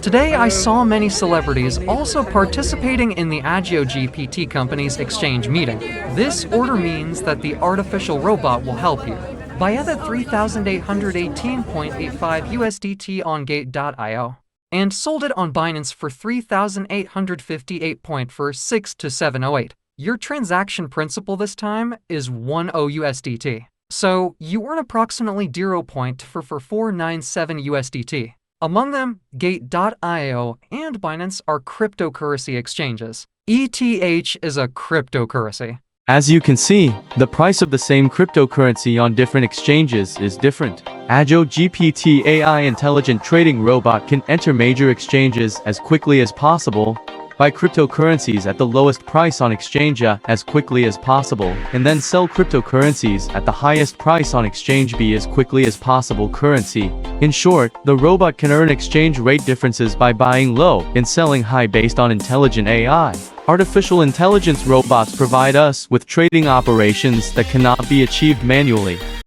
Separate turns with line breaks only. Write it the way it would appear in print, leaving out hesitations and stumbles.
Today, I saw many celebrities also participating in the AGIO-GPT company's exchange meeting. This order means that the artificial robot will help you. Buy at 3,818.85 USDT on Gate.io and sold it on Binance for 3,858.46 to 708. Your transaction principal this time is 10 USDT. So you earn approximately 0.4497 USDT. Among them, Gate.io and Binance are cryptocurrency exchanges. ETH is a cryptocurrency.
As you can see, the price of the same cryptocurrency on different exchanges is different. AGIO-GPT AI intelligent trading robot can enter major exchanges as quickly as possible, buy cryptocurrencies at the lowest price on exchange as quickly as possible, and then sell cryptocurrencies at the highest price on exchange B as quickly as possible currency. In short, the robot can earn exchange rate differences by buying low and selling high based on intelligent AI. Artificial intelligence robots provide us with trading operations that cannot be achieved manually.